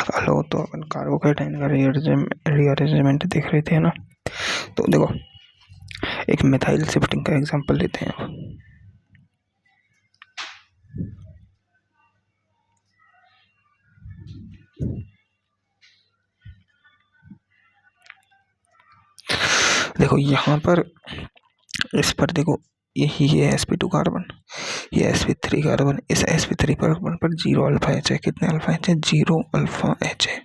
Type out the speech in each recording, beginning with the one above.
Hello, तो अपन carbocation का rearrangement देख रहे थे ना। तो देखो, एक मिथाइल शिफ्टिंग का एग्जांपल लेते हैं। देखो यहाँ पर, इस पर देखो, यही है sp2 कार्बन, ये sp3 कार्बन। इस sp3 कार्बन पर 0 अल्फा एच है। कितने अल्फा एच है? 0 अल्फा एच है।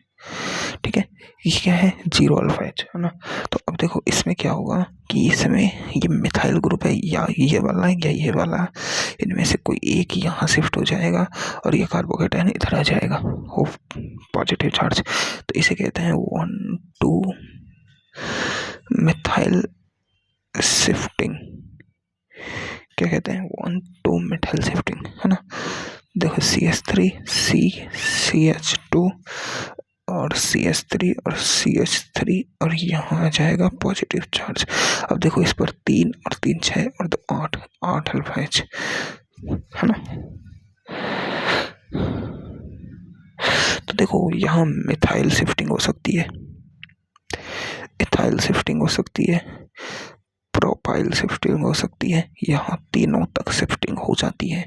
ठीक है, ये क्या है? 0 अल्फा एच है ना। तो अब देखो इसमें क्या होगा कि इसमें ये मिथाइल ग्रुप है, या ये वाला है या ये वाला, इनमें से कोई एक यहाँ शिफ्ट हो जाएगा और ये कार्बोकेटाइन इधर आ जाएगा, हो पॉजिटिव चार्ज। तो इसे कहते हैं 1,2 मिथाइल शिफ्टिंग। क्या कहते हैं? 1,2 मिथाइल शिफ्टिंग, है ना। देखो CH3 CH2 और CH3 और CH3 और यहाँ आ जाएगा पॉजिटिव चार्ज। अब देखो इस पर 3 और 3 6 और 2 8 अल्फा एच, है ना। तो देखो यहाँ मिथाइल शिफ्टिंग हो सकती है, इथाइल शिफ्टिंग हो सकती है, प्रोपाइल शिफ्टिंग हो सकती है, यहाँ तीनों तक शिफ्टिंग हो जाती है।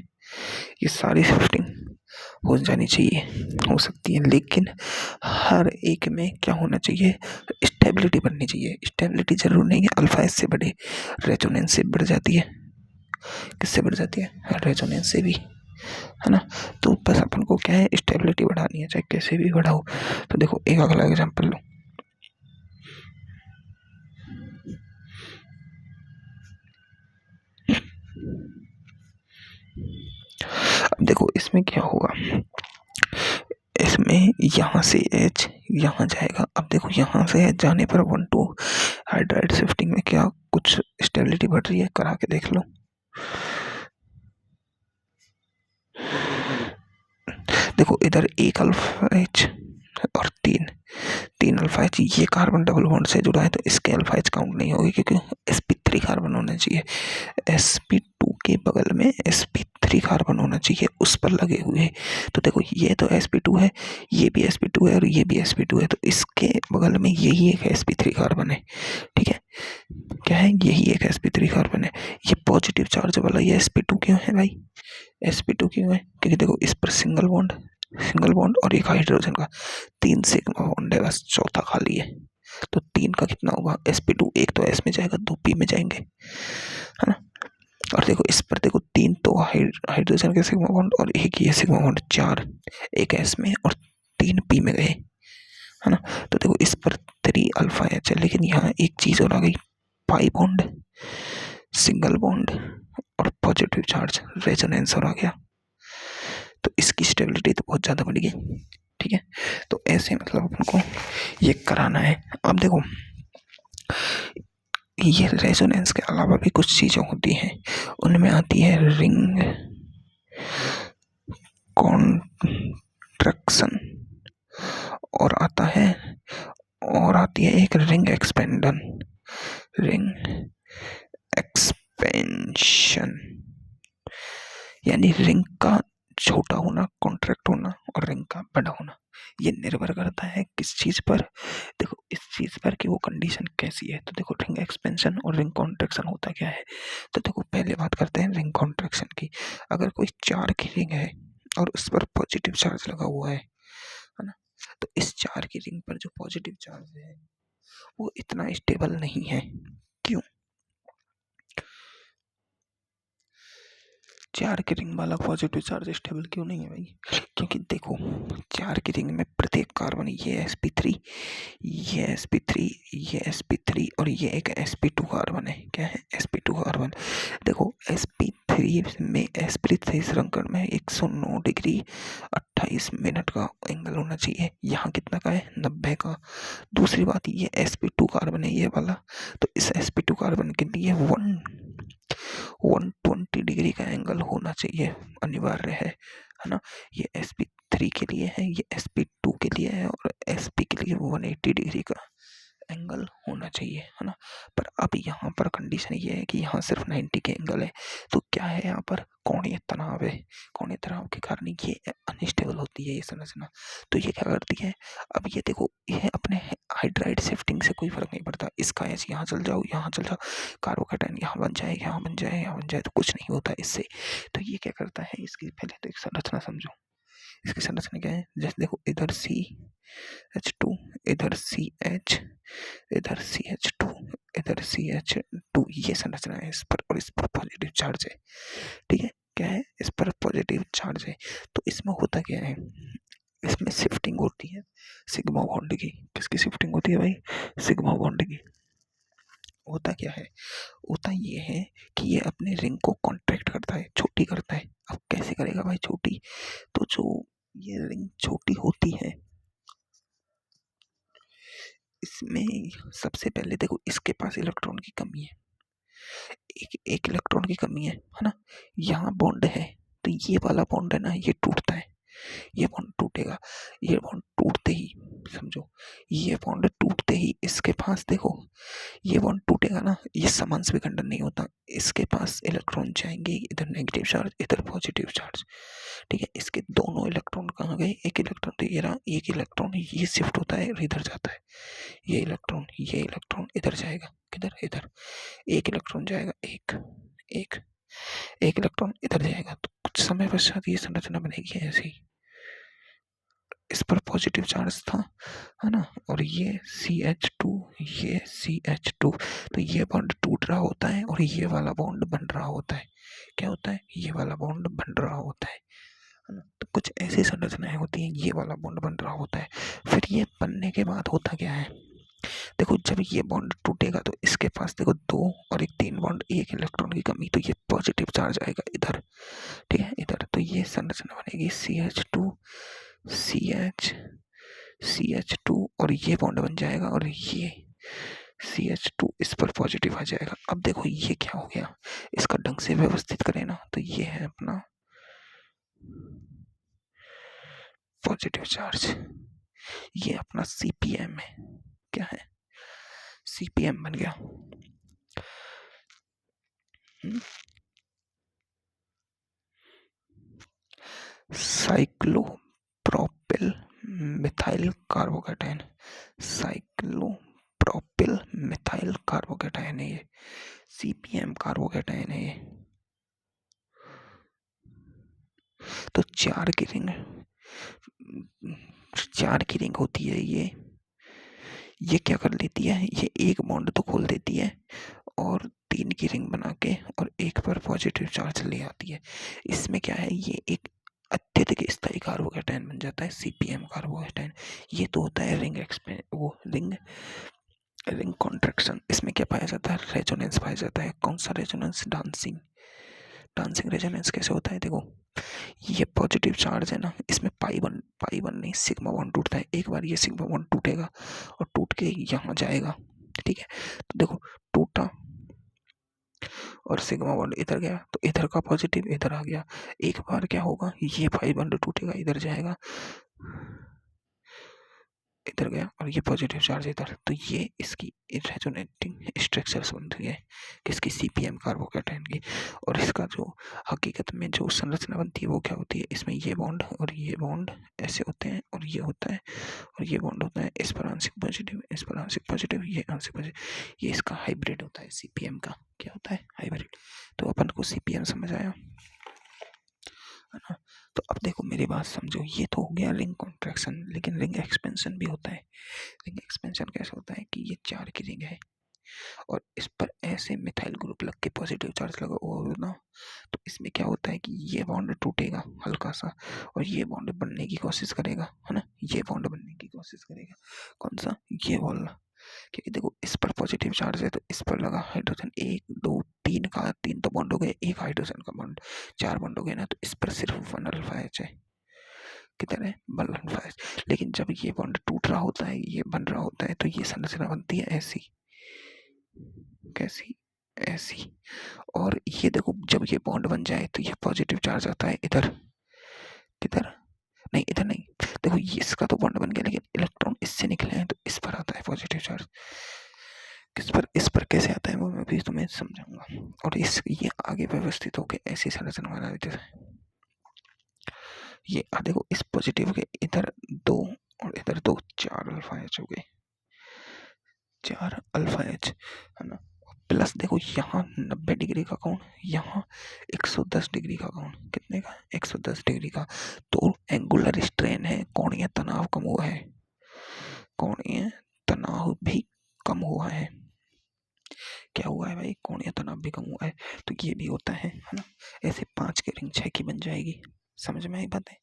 ये सारी शिफ्टिंग हो जानी चाहिए, हो सकती है, लेकिन हर एक में क्या होना चाहिए? स्टेबिलिटी बननी चाहिए। स्टेबिलिटी जरूर नहीं है अल्फा एच से बढ़े, रेजोनेंस से बढ़ जाती है। किससे बढ़ जाती है? रेजोनेंस से भी, है ना। तो बस अपन को क्या है? स्टेबिलिटी बढ़ानी है, चाहे कैसे भी बढ़ाओ। तो देखो एक अगला एग्जांपल लो। अब देखो इसमें क्या होगा, इसमें यहाँ से H यहाँ जाएगा। अब देखो यहाँ से H जाने पर 1,2 हाइड्राइड शिफ्टिंग में क्या कुछ स्टेबिलिटी बढ़ रही है? करा के देख लो। देखो इधर 1 अल्फा एच और 3 अल्फा एच, ये कार्बन डबल बॉन्ड से जुड़ा है, तो इसके अल्फा एच काउंट नहीं होगी, क्योंकि sp3 कार्बन होना चाहिए। sp2 के बगल में sp3 कार्बन होना चाहिए, उस पर लगे हुए। तो देखो ये तो sp2 है, ये भी sp2 है और ये भी sp2 है, तो इसके बगल में यही एक sp3 कार्बन है। ठीक है, क्या है? यही एक sp3 कार्बन है। ये पॉजिटिव चार्ज वाला ये sp2 क्यों है भाई? sp2 क्यों है? क्योंकि देखो इस पर सिंगल बॉन्ड और एक हाइड्रोजन का 3 सिग्मा बॉन्ड है, बस चौथा खाली है। तो 3 का कितना होगा? sp2 एक तो s में जाएगा, 2 p में जाएंगे, है ना। और देखो इस पर देखो 3 तो हाइड्रोजन के सिग्मा बॉन्ड और एक ये सिग्मा बॉन्ड, 4 एक s में और 3 p में गए, है ना। तो देखो इस पर 3 अल्फा एच है, लेकिन यहाँ एक चीज और आ गई, पाई बॉन्ड, सिंगल बॉन्ड और पॉजिटिव चार्ज, रेजोनेंस और आ गया। तो इसकी स्टेबिलिटी तो बहुत ज़्यादा बढ़ गई। ठीक है, तो ऐसे मतलब अपन को ये कराना है। अब देखो ये रेजोनेंस के अलावा भी कुछ चीज़ें होती हैं, उनमें आती है रिंग कॉन्ट्रैक्शन और आता है, और आती है एक रिंग एक्सपेंशन, यानी रिंग का छोटा होना, कॉन्ट्रैक्ट होना, और रिंग का बड़ा होना। ये निर्भर करता है किस चीज पर? देखो इस चीज पर कि वो कंडीशन कैसी है। तो देखो रिंग एक्सपेंशन और रिंग कॉन्ट्रैक्शन होता क्या है। तो देखो पहले बात करते हैं रिंग कॉन्ट्रैक्शन की। अगर कोई 4 की रिंग है और उस पर पॉजिटिव चार्ज लगा हुआ है ना, तो इस 4 की रिंग पर जो पॉजिटिव चार्ज है वो इतना स्टेबल नहीं है। क्यों? 4 की रिंग वाला पॉजिटिव चार्ज स्टेबल क्यों नहीं है भाई? क्योंकि देखो 4 की रिंग में प्रत्येक कार्बन, ये sp3, ये sp3, ये sp3 और ये एक sp2 कार्बन है। क्या है? sp2 carbon. देखो sp3 में, sp3 श्रृंखला में 109 डिग्री 28 मिनट का एंगल होना चाहिए। यहाँ कितना का है? 90 का। दूसरी बात, ये sp2 कार्बन है ये वाला, तो इस sp2 कार्बन के लिए 120 डिग्री का एंगल होना चाहिए, अनिवार्य है ना। ये sp3 के लिए है, ये sp2 के लिए है, और sp के लिए 180 डिग्री का एंगल होना चाहिए, है ना। पर अब यहाँ पर कंडीशन ये है कि यहाँ सिर्फ 90 के एंगल है, तो क्या है यहाँ पर कोणीय तनाव है। कोणीय तनाव के कारण ये अनस्टेबल होती है ये संरचना। तो ये क्या करती है, अब ये देखो ये अपने हाइड्राइड शिफ्टिंग से कोई फर्क नहीं पड़ता, इसका एच यहाँ चल जाओ यहाँ चल जाओ, कार्बोकेटायन यहाँ बन जाए यहाँ बन जाए यहाँ बन जाए, तो कुछ नहीं होता इससे। तो ये क्या करता है, इसकी पहले तो एक संरचना समझो। इसकी संरचना क्या है, जैसे देखो इधर CH2, इधर CH, इधर CH2, इधर CH2, ये संरचना है इस पर, और इस पर पॉजिटिव चार्ज है। ठीक है, क्या है, इस पर पॉजिटिव चार्ज है। तो इसमें होता क्या है, इसमें शिफ्टिंग होती है सिग्मा बॉन्ड की। किसकी शिफ्टिंग होती है भाई, सिग्मा बॉन्ड की। होता क्या है, होता ये है कि ये अपने रिंग को कॉन्ट्रैक्ट करता है, छोटी करता है। अब कैसे करेगा भाई छोटी, तो जो ये रिंग छोटी होती है, इसमें सबसे पहले देखो इसके पास इलेक्ट्रॉन की कमी है, एक इलेक्ट्रॉन की कमी है ना। यहाँ बॉन्ड है, तो ये वाला बॉन्ड है ना, ये टूटता है, ये बॉन्ड टूटेगा। ये बॉन्ड टूटते ही समझो, ये बॉन्ड टूटते ही इसके पास देखो, ये बॉन्ड टूटेगा ना, ये समान विखंडन नहीं होता, इसके पास इलेक्ट्रॉन जाएंगे, इधर नेगेटिव चार्ज इधर पॉजिटिव चार्ज। ठीक है, इसके दोनों इलेक्ट्रॉन कहाँ गए, एक इलेक्ट्रॉन तो ये रहा, एक इलेक्ट्रॉन ये शिफ्ट होता है और इधर जाता है। ये इलेक्ट्रॉन इधर जाएगा, किधर, इधर। एक इलेक्ट्रॉन जाएगा, एक एक एक इलेक्ट्रॉन इधर जाएगा, तो कुछ समय पश्चात ये संरचना बनेगी ऐसी। इस पर पॉजिटिव चार्ज था, है ना, और ये CH2, ये CH2, तो ये बॉन्ड टूट रहा होता है और ये वाला बॉन्ड बन रहा होता है। क्या होता है, ये वाला बॉन्ड बन रहा होता है ना। तो कुछ ऐसी संरचनाएं होती हैं, ये वाला बॉन्ड बन रहा होता है। फिर ये बनने के बाद होता क्या है, देखो जब ये बॉन्ड टूटेगा तो इसके पास देखो 2 और एक 3 बॉन्ड, एक इलेक्ट्रॉन की कमी, तो ये पॉजिटिव चार्ज आएगा इधर। ठीक है, इधर, तो ये संरचना बनेगी CH2 CH2, और ये बॉन्ड बन जाएगा, और ये CH2 इस पर पॉजिटिव आ जाएगा। अब देखो ये क्या हो गया, इसका ढंग से व्यवस्थित करें ना, तो ये है अपना पॉजिटिव चार्ज, ये अपना CPM है। क्या है, CPM बन गया। Cyclopropyl methyl carbocation, cyclopropyl methyl carbocation है ये, CPM कार्बोकेटायन है ये। तो चार की रिंग होती है ये क्या कर लेती है, ये एक बॉन्ड तो खोल देती है और 3 की रिंग बना के और एक पर पॉजिटिव चार्ज ले आती है। इसमें क्या है, ये एक अत्यधिक स्थायी कार्बोकेटायन बन जाता है, CPM कार्बोकेटायन। ये तो होता है रिंग कॉन्ट्रैक्शन। इसमें क्या पाया जाता है, रेजोनेंस पाया जाता है। कौन सा रेजोनेंस, डांसिंग रेजोनेंस। कैसे होता है, देखो ये पॉजिटिव चार्ज है ना, इसमें पाई वन नहीं, सिग्मा बॉन्ड टूटता है। एक बार ये सिग्मा बॉन्ड टूटेगा और टूट के यहाँ जाएगा। ठीक है, तो देखो टूटा और सिग्मा बॉन्ड इधर गया, तो इधर का पॉजिटिव इधर आ गया। एक बार क्या होगा, ये पाई बॉन्ड टूटेगा, इधर जाएगा, इधर गया, और ये पॉजिटिव चार्ज इधर। तो ये इसकी रेजोनेटिंग स्ट्रक्चर्स बन रही है किसकी, CPM कार्बोकेटायन की। और इसका जो हकीकत में जो संरचना बनती है वो क्या होती है, इसमें ये बॉन्ड और ये बॉन्ड ऐसे होते हैं, और ये होता है और ये बॉन्ड होता है, इस पर आंशिक पॉजिटिव, इस पर आंशिक पॉजिटिव, ये आंशिक पॉजिटिव। ये इसका हाइब्रिड होता है, CPM का क्या होता है, हाइब्रिड। तो अपन को CPM समझ आया, है ना। तो अब देखो मेरी बात समझो, ये तो हो गया रिंग कॉन्ट्रैक्शन, लेकिन रिंग एक्सपेंशन भी होता है। रिंग एक्सपेंशन कैसे होता है कि ये 4 की रिंग है और इस पर ऐसे मिथाइल ग्रुप लग के पॉजिटिव चार्ज लगा हुआ हो ना, तो इसमें क्या होता है कि ये बॉन्ड टूटेगा हल्का सा और ये बॉन्ड बनने की कोशिश करेगा, है ना। ये बॉन्ड बनने की कोशिश करेगा, कौन सा, ये वाला। क्योंकि देखो इस पर पॉजिटिव चार्ज है, तो इस पर लगा हाइड्रोजन 1 2 3 का, 3 तो बॉन्ड हो गए, एक हाइड्रोजन का बॉन्ड, 4 बॉन्ड हो गए ना। तो इस पर सिर्फ 1 अल्फा एच है, कितने, 1 अल्फा एच। लेकिन जब ये बॉन्ड टूट रहा होता है, ये बन रहा होता है, तो ये संरचना बनती है ऐसी, कैसी, ऐसी। और ये देखो जब ये बॉन्ड बन जाए तो ये पॉजिटिव चार्ज आता है इधर, किधर, नहीं इधर नहीं, देखो ये इसका तो बॉन्ड बन गया, लेकिन इलेक्ट्रॉन इससे निकले हैं तो इस पर आता है पॉजिटिव चार्ज इस पर कैसे आता है वो मैं भी तुम्हें समझाऊंगा। और इस ये आगे व्यवस्थित होकर ऐसी संरचना बना देते थे। ये देखो इस पॉजिटिव के इधर 2 और इधर 2, 4 अल्फा एच हो गए, 4 अल्फा एच, है ना। प्लस देखो यहाँ 90 डिग्री का कोण, यहाँ 110 डिग्री का कोण, कितने का 110 डिग्री का। तो एंगुलर स्ट्रेन है, कोणीय तनाव कम हुआ है, कोणीय तनाव भी कम हुआ है। क्या हुआ है भाई, कोणीय तनाव भी कम हुआ है। तो ये भी होता है ना। ऐसे 5 की रिंग 6 की बन जाएगी। समझ में आई बात है।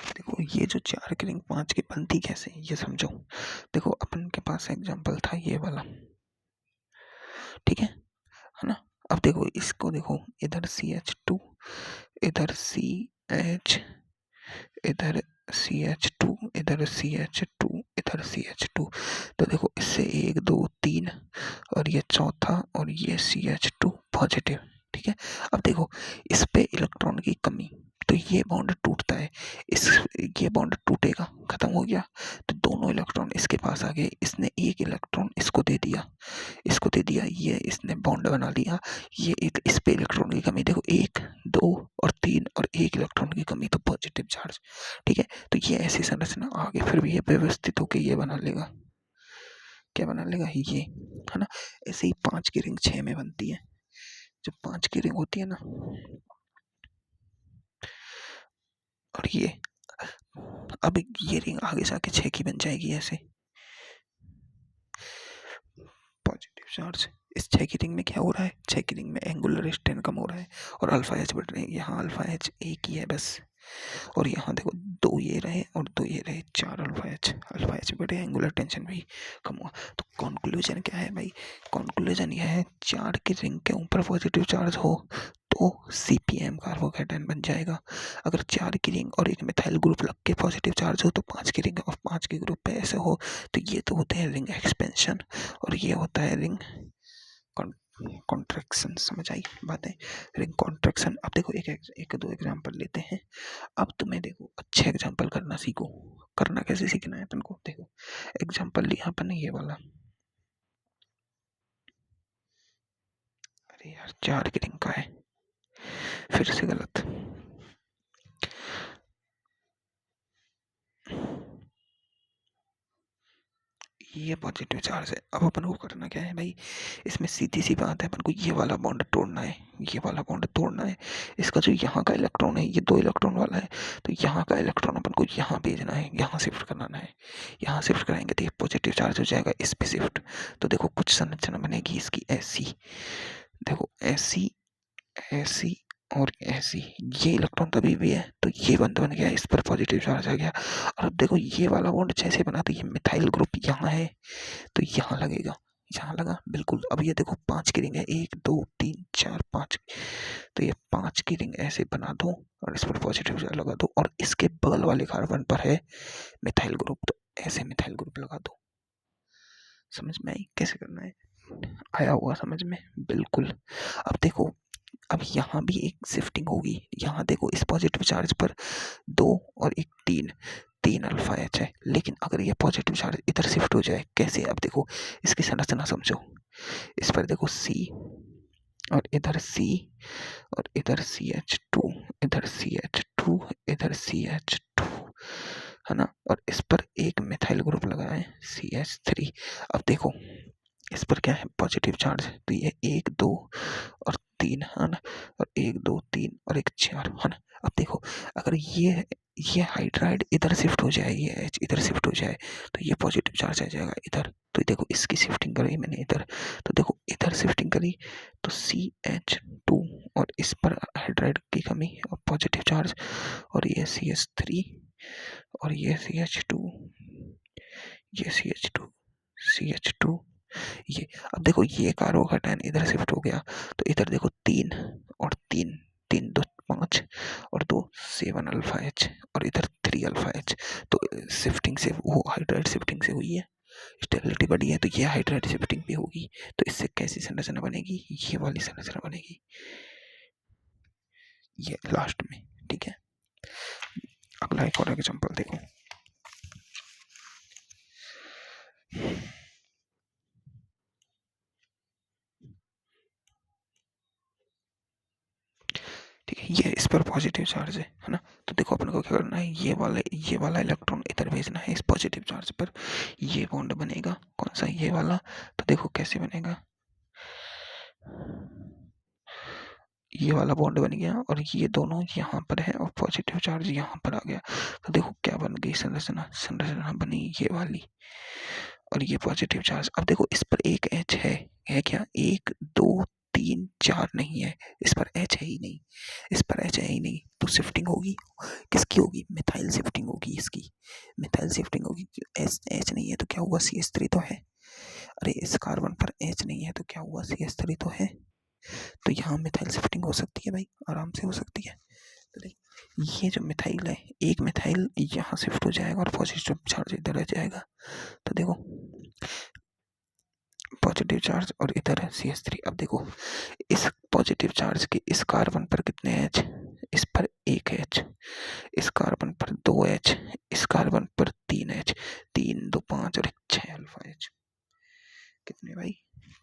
देखो ये जो 4 की रिंग 5 की बनती कैसे ये समझो। देखो अपन के पास एग्जांपल था ये वाला, ठीक है ना। अब देखो इसको देखो, इधर CH2, इधर CH, इधर CH2, इधर CH2, इधर CH2। तो देखो इससे 1 2 3 और ये चौथा और ये CH2 पॉजिटिव, ठीक है। अब देखो इस पे इलेक्ट्रॉन की कमी, तो ये बॉन्ड टूटता है, इस ये बॉन्ड टूटेगा, खत्म हो गया। तो दोनों इलेक्ट्रॉन इसके पास आ गए, इसने एक इलेक्ट्रॉन इसको दे दिया, इसको दे दिया, ये इसने बॉन्ड बना लिया। ये एक इस पे इलेक्ट्रॉन की कमी, देखो 1 2 और 3 और 1 इलेक्ट्रॉन की कमी, तो पॉजिटिव चार्ज, ठीक है। तो ये ऐसी संरचना आगे फिर भी ये व्यवस्थित होकर ये बना लेगा, क्या बना लेगा ये, है ना। ऐसे ही 5 की रिंग 6 में बनती है। जब 5 की रिंग होती है ना, और ये अब ये रिंग आगे जाके 6 की बन जाएगी ऐसे। पॉजिटिव चार्ज इस 6 की रिंग में क्या हो रहा है, 6 की रिंग में एंगुलर स्ट्रेन कम हो रहा है और अल्फा एच बढ़ रहे हैं। यहाँ अल्फा एच एक ही है बस, और यहाँ देखो 2 ये रहे और 2 ये रहे, 4 अल्फा एच बढ़े, एंगुलर टेंशन भी कम हुआ। तो कंक्लूजन क्या है भाई, कंक्लूजन यह है 4 की रिंग के ऊपर पॉजिटिव चार्ज हो तो CPM कार्बोकेटायन बन जाएगा। अगर 4 की रिंग और एक मिथाइल ग्रुप लग के पॉजिटिव चार्ज हो तो 5 की रिंग और 5 के ग्रुप पे ऐसे हो, तो ये तो होते हैं रिंग एक्सपेंशन और ये होता है रिंग कॉन्ट्रैक्शन। समझ आई बातें, रिंग कॉन्ट्रैक्शन। अब देखो एक दो एग्जांपल लेते हैं। अब तुम्हें देखो अच्छे एग्जांपल करना सीखो। करना कैसे सीखना है अपन को, देखो एग्जांपल लिया अपन ने ये वाला, अरे यार 4 की रिंग का है, फिर से गलत, ये पॉजिटिव चार्ज है। अब अपन को करना क्या है भाई, इसमें सीधी सी बात है, अपन को ये वाला बॉन्ड तोड़ना है, ये वाला बॉन्ड तोड़ना है। इसका जो यहाँ का इलेक्ट्रॉन है ये 2 इलेक्ट्रॉन वाला है, तो यहाँ का इलेक्ट्रॉन अपन को यहाँ भेजना है, यहाँ शिफ्ट कराना है। यहाँ शिफ्ट कराएंगे तो ये पॉजिटिव चार्ज हो जाएगा इस पे शिफ्ट। तो देखो कुछ संरचना बनेगी इसकी ऐसी, देखो ऐसी, ऐसी और ऐसी, ये इलेक्ट्रॉन तभी भी है तो ये बंद बन गया, इस पर पॉजिटिव चार्ज आ गया। और अब देखो ये वाला बॉन्ड जैसे बना तो ये मिथाइल ग्रुप यहाँ है तो यहाँ लगेगा, यहाँ लगा बिल्कुल। अब ये देखो 5 की रिंग है, 1 2 3 4 5, तो ये 5 की रिंग ऐसे बना दो और इस पर पॉजिटिव चार्ज लगा दो और इसके बगल वाले कार्बन पर है मिथाइल ग्रुप, तो ऐसे मिथाइल ग्रुप लगा दो। समझ में आई कैसे करना है, आया हुआ समझ में, बिल्कुल। अब देखो अब यहाँ भी एक शिफ्टिंग होगी, यहाँ देखो इस पॉजिटिव चार्ज पर 2 और एक 3 अल्फा एच है, लेकिन अगर ये पॉजिटिव चार्ज इधर शिफ्ट हो जाए कैसे, अब देखो इसकी संरचना समझो। इस पर देखो C और इधर C और इधर CH2, इधर CH2, इधर CH2, है ना। और इस पर एक मिथाइल ग्रुप लगा है CH3। अब देखो इस पर क्या है पॉजिटिव चार्ज, तो ये 1 2 और 3 है ना, और 1 2 3 और एक 4 है ना। अब देखो अगर ये हाइड्राइड इधर शिफ्ट हो जाए, ये H इधर शिफ्ट हो जाए तो ये पॉजिटिव चार्ज आ जाएगा इधर। तो देखो इसकी शिफ्टिंग करी मैंने इधर, तो देखो इधर शिफ्टिंग करी तो CH2 और इस पर हाइड्राइड की कमी और पॉजिटिव चार्ज, और ये CH3 और ये CH2, ये CH2 ये। अब देखो ये कार्बोकेटायन इधर शिफ्ट हो गया तो इधर देखो 3 और 3, 3 2 5 और 2 7 अल्फा एच और इधर 3 अल्फा एच। तो शिफ्टिंग से वो हाइड्राइड शिफ्टिंग से हुई है, स्टेबिलिटी बढ़ी है तो ये हाइड्राइड शिफ्टिंग भी होगी। तो इससे कैसी संरचना बनेगी, ये वाली संरचना बनेगी, ये लास्ट में। ठीक है, अगला एक और एग्जांपल देखो। ठीक है, ये इस पर पॉजिटिव चार्ज है ना। तो देखो अपन को क्या करना है, ये वाला इलेक्ट्रॉन इधर भेजना है इस पॉजिटिव चार्ज पर। ये बॉन्ड बनेगा कौन सा, ये वाला। तो देखो कैसे बनेगा, ये वाला बॉन्ड बन गया और ये दोनों यहाँ पर है और पॉजिटिव चार्ज यहाँ पर आ गया। तो देखो क्या बन गई संरचना, संरचना बनी ये वाली और ये पॉजिटिव चार्ज। अब देखो इस पर एक एच है क्या, 1 2 3 4 नहीं है, इस पर एच है ही नहीं, इस पर एच है ही नहीं। तो शिफ्टिंग होगी किसकी होगी, मिथाइल शिफ्टिंग होगी इसकी, मिथाइल शिफ्टिंग होगी। एच नहीं है तो क्या हुआ, CH3 तो है। अरे इस कार्बन पर एच नहीं है तो क्या हुआ, CH3 तो है। तो यहाँ मिथाइल शिफ्टिंग हो सकती है भाई, आराम से हो सकती है। तो देख, ये जो मिथाइल है, एक मिथाइल यहाँ शिफ्ट हो जाएगा और पॉजिटिव चार्ज इधर आ जाएगा। तो देखो पॉजिटिव चार्ज और इधर है CH3। अब देखो इस पॉजिटिव चार्ज के इस कार्बन पर कितने एच, इस पर 1 एच, इस कार्बन पर 2 एच, इस कार्बन पर 3 एच, 3 2 5 और 6 अल्फा एच। कितने भाई,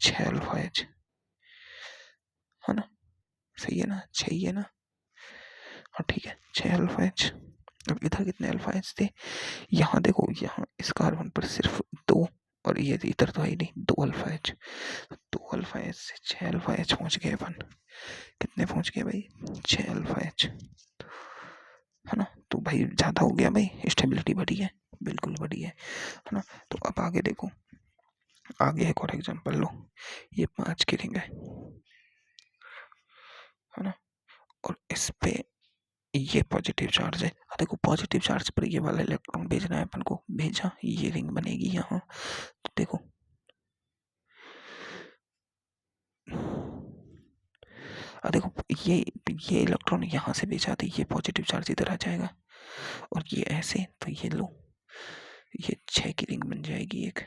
6 अल्फा एच, है ना, सही है ना, 6 ही है ना। हाँ ठीक है, 6 अल्फा एच। अब इधर कितने अल्फा एच थे, यहाँ देखो, यहाँ इस कार्बन पर सिर्फ 2 और ये इधर तो है ही नहीं, 2 अल्फा एच। 2 अल्फा एच से 6 अल्फा एच पहुंच गए अपन। कितने पहुंच गए भाई, 6 अल्फा एच, है ना। तो भाई ज़्यादा हो गया भाई, स्टेबिलिटी बढ़ी है, बिल्कुल बढ़ी है ना। तो अब आगे देखो, आगे एक और एग्जांपल लो। ये 5 की रिंग है ना, और इस पे ये पॉजिटिव चार्ज है। देखो पॉजिटिव चार्ज पर ये वाला इलेक्ट्रॉन भेजना है अपन को, भेजा, ये रिंग बनेगी यहाँ। तो देखो देखो ये इलेक्ट्रॉन यहाँ से भेजा तो ये पॉजिटिव चार्ज इधर आ जाएगा और ये ऐसे, तो ये लो, ये 6 की रिंग बन जाएगी एक।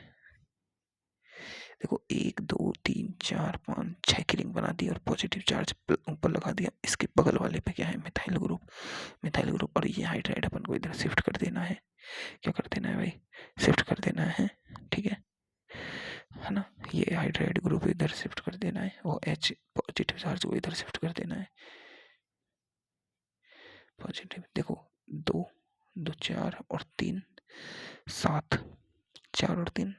देखो 1 2 3 4 5 6 की रिंग बना दी और पॉजिटिव चार्ज ऊपर लगा दिया। इसके बगल वाले पे क्या है, मिथाइल ग्रुप, मिथाइल ग्रुप। और ये हाइड्राइड अपन को इधर शिफ्ट कर देना है। क्या कर देना है भाई, शिफ्ट कर देना है। ठीक है ना, ये हाइड्राइड ग्रुप इधर शिफ्ट कर देना है और H पॉजिटिव चार्ज को इधर शिफ्ट कर देना है। पॉजिटिव देखो 2 2 4 और 3 7, 4 और 3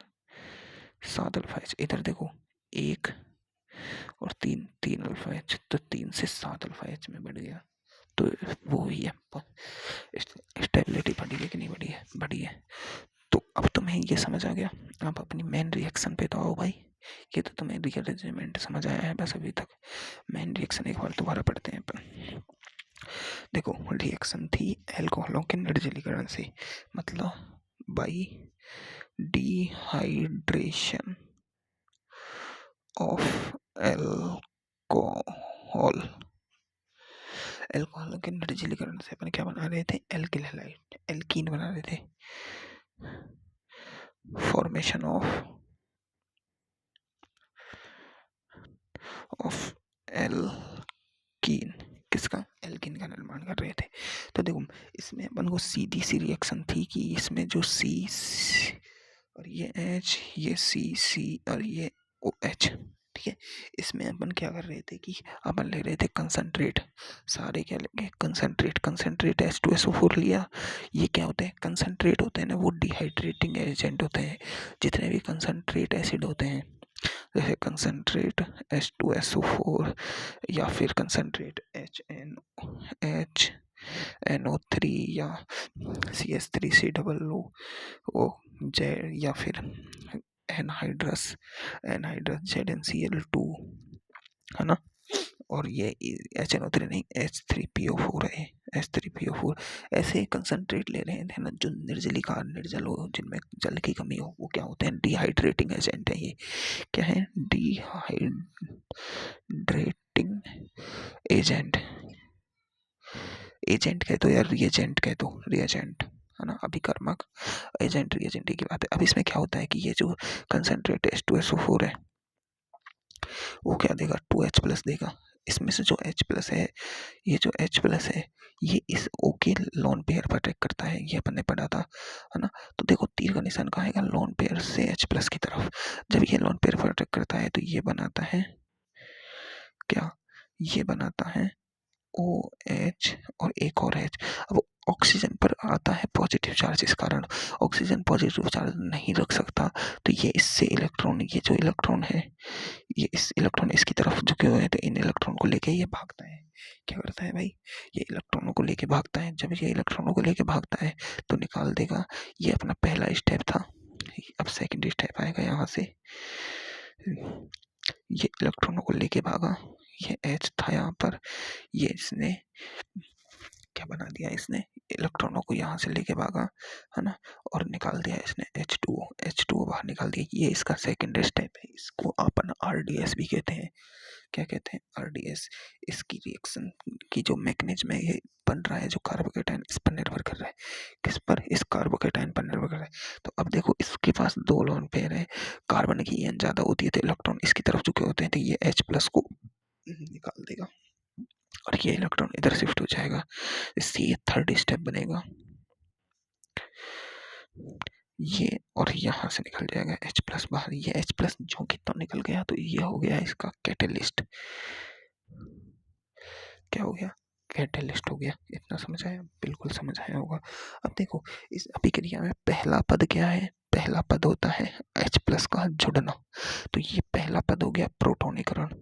7 अल्फा एच। इधर देखो 1 और 3 3 अल्फा एच, तो 3 से 7 अल्फा एच में बढ़ गया। तो वो ही है, स्टेबिलिटी बढ़ी है कि नहीं बढ़ी है, बढ़ी है। तो अब तुम्हें ये समझ आ गया, अब अपनी मेन रिएक्शन पे तो आओ भाई। ये तो तुम्हें रिअरेंजमेंट समझ आया है बस अभी तक। मेन रिएक्शन एक बार दोबारा पढ़ते हैं अपन। देखो रिएक्शन थी एल्कोहलों के निर्जलीकरण से, मतलब by dehydration of alcohol. Alcohol के निर्जलीकरण से अपन क्या बना रहे थे, एल्किल हैलाइड, एल्कीन बना रहे थे। फॉर्मेशन ऑफ एल्कीन, किसका, एल्कीन का निर्माण कर रहे थे। तो देखो इसमें अपन को सीधी सी रिएक्शन थी कि इसमें जो C और ये H, ये C और ये OH, ठीक है। इसमें अपन क्या कर रहे थे कि अपन ले रहे थे कंसंट्रेट, सारे क्या लेंगे, कंसंट्रेट H2SO4 लिया। ये क्या होते हैं, कंसंट्रेट होते हैं ना, वो डिहाइड्रेटिंग एजेंट होते हैं। जितने भी कंसंट्रेट एसिड होते हैं, जैसे कंसंट्रेट H2SO4 या फिर कंसंट्रेट HNO3 या CH3COO ओ जेड या फिर एनहाइड्रस ZnCl2, है ना। और ये HNO3 नहीं, H3PO4 है, H3PO4। ऐसे कंसंट्रेट ले रहे हैं ना, जो निर्जलीकार, निर्जल हो, जिनमें जल की कमी हो, वो क्या होते हैं, डिहाइड्रेटिंग एजेंट है। ये क्या है, डिहाइड्रेटिंग एजेंट। एजेंट कह दो यार, रिएजेंट कह दो, रिएजेंट, है ना। अभिकर्मक एजेंट रिएजेंट की बात है। अब इसमें क्या होता है कि ये जो कंसनट्रेट H2SO4 है वो क्या देगा, 2H+ देगा। इसमें से जो H+ है, ये जो H+ है ये इस O के लोन पेयर पर अटैक करता है, ये अपन ने पढ़ा था, है ना। तो देखो तीर का निशान कहाँ आएगा, लोन पेयर से H+ की तरफ। जब ये लोन पेयर पर अटैक करता है तो ये बनाता है क्या, ये बनाता है OH और एक और H। अब ऑक्सीजन पर आता है पॉजिटिव चार्ज, इस कारण ऑक्सीजन पॉजिटिव चार्ज नहीं रख सकता, तो ये इससे इलेक्ट्रॉन, ये जो इलेक्ट्रॉन है ये इस इलेक्ट्रॉन इसकी तरफ झुके हुए हैं, तो इन इलेक्ट्रॉन को लेके ये भागता है। क्या करता है भाई, ये इलेक्ट्रॉनों को लेके भागता है। जब ये इलेक्ट्रॉनों को लेके भागता है तो निकाल देगा। ये अपना पहला स्टेप था। अब सेकंड स्टेप आएगा यहाँ से, ये इलेक्ट्रॉनों को लेके भागा, ये H था यहाँ पर, ये इसने क्या बना दिया, इसने इलेक्ट्रॉनों को यहाँ से लेके भागा, है ना, और निकाल दिया इसने H2O बाहर निकाल दिया। ये इसका सेकंड स्टेप है, इसको अपन RDS भी कहते हैं। क्या कहते हैं, RDS। इसकी रिएक्शन की जो मैकेनिज्म है, ये बन रहा है जो कार्बोकेटायन, इस पर निर्भर कर रहा है। किस पर, इस कार्बोकेटायन पर निर्भर कर रहा है। तो अब देखो इसके पास 2 लोन पेयर है, कार्बन की n ज्यादा होती है तो इलेक्ट्रॉन इसकी तरफ चुके होते हैं, तो ये H+ को निकाल देगा और ये इलेक्ट्रॉन इधर शिफ्ट हो जाएगा। इससे ये थर्ड स्टेप बनेगा, ये और यहाँ से निकल जाएगा H+ बाहर। ये H+ जो कि तो निकल गया, तो ये हो गया इसका कैटेलिस्ट। क्या हो गया, कैटेलिस्ट हो गया। इतना समझ आया, बिल्कुल समझ आया होगा। अब देखो इस अभिक्रिया में पहला पद क्या है, पहला पद होता है H+ का जुड़ना, तो ये पहला पद हो गया प्रोटोनीकरण।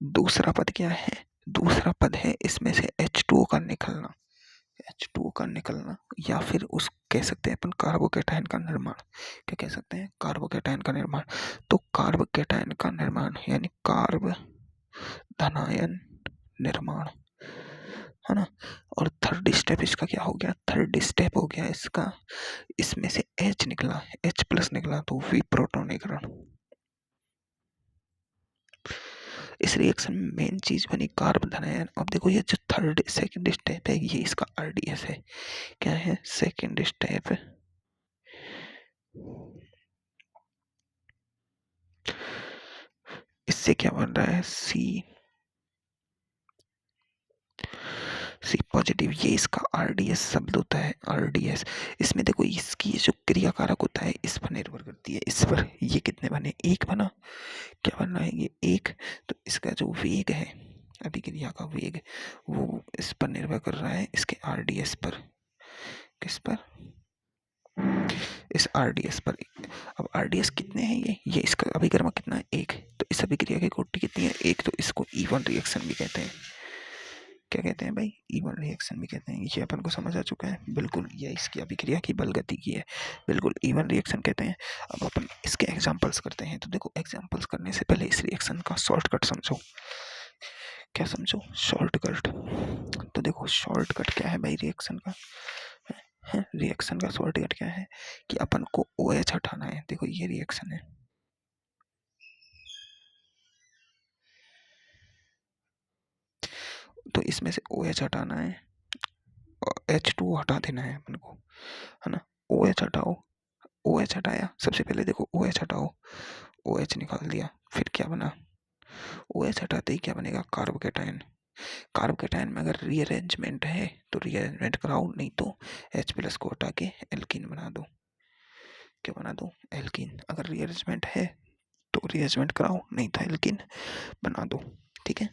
दूसरा पद क्या है, दूसरा पद है इसमें से H2O का निकलना, H2O का निकलना, या फिर उस कह सकते हैं अपन कार्बोकेटायन का निर्माण। क्या कह सकते हैं, कार्बोकेटायन का निर्माण। तो कार्बोकेटायन का निर्माण यानी कार्ब धनायन निर्माण, है ना। और थर्ड स्टेप इसका क्या हो गया, थर्ड स्टेप हो गया इसका, इसमें से H निकला, H+ निकला, तो विप्रोटोनीकरण। इस रिएक्शन में मेन चीज बनी कार्ब धनायन। अब देखो ये जो थर्ड सेकंड स्टेप है ये इसका RDS है। क्या है, सेकंड स्टेप, इससे क्या बन रहा है, C पॉजिटिव, ये इसका RDS शब्द होता है, RDS। इसमें देखो इसकी जो क्रियाकारक होता है इस पर निर्भर करती है, इस पर। ये कितने बने, एक बना। क्या बन रहा है, ये एक। तो इसका जो वेग है, अभिक्रिया का वेग, वो इस पर निर्भर कर रहा है, इसके RDS पर। किस पर, इस RDS पर। अब RDS कितने हैं, ये इसका अभिकर्मक कितना है, एक। तो इस अभिक्रिया की कोटि कितनी है, एक। तो इसको इवन रिएक्शन भी कहते हैं। क्या कहते हैं भाई, इवन रिएक्शन भी कहते हैं। ये अपन को समझ आ चुका है, बिल्कुल। ये इसकी अभिक्रिया की बल गति की है, बिल्कुल इवन रिएक्शन कहते हैं। अब अपन इसके एग्जांपल्स करते हैं। तो देखो एग्जांपल्स करने से पहले इस रिएक्शन का शॉर्टकट समझो। क्या समझो, शॉर्टकट। तो देखो शॉर्टकट क्या है भाई रिएक्शन का, रिएक्शन का शॉर्टकट क्या है कि अपन को OH हटाना है। देखो ये रिएक्शन है, तो इसमें से OH हटाना है और H2O हटा देना है अपन को, है ना। OH हटाओ, OH हटाया, सबसे पहले देखो OH हटाओ, OH निकाल दिया, फिर क्या बना, OH हटाते ही क्या बनेगा, कार्बोकेटायन। कार्बोकेटायन में अगर रीअरेंजमेंट है तो रीअरेंजमेंट कराओ, नहीं तो H+ को हटा के एल्कीन बना दो। क्या बना दो, एल्कीन। अगर रीअरेंजमेंट है तो रीअरेंजमेंट कराओ, नहीं तो एल्कीन बना दो। ठीक है,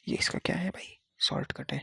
ये इसका क्या है भाई, शॉर्टकट है।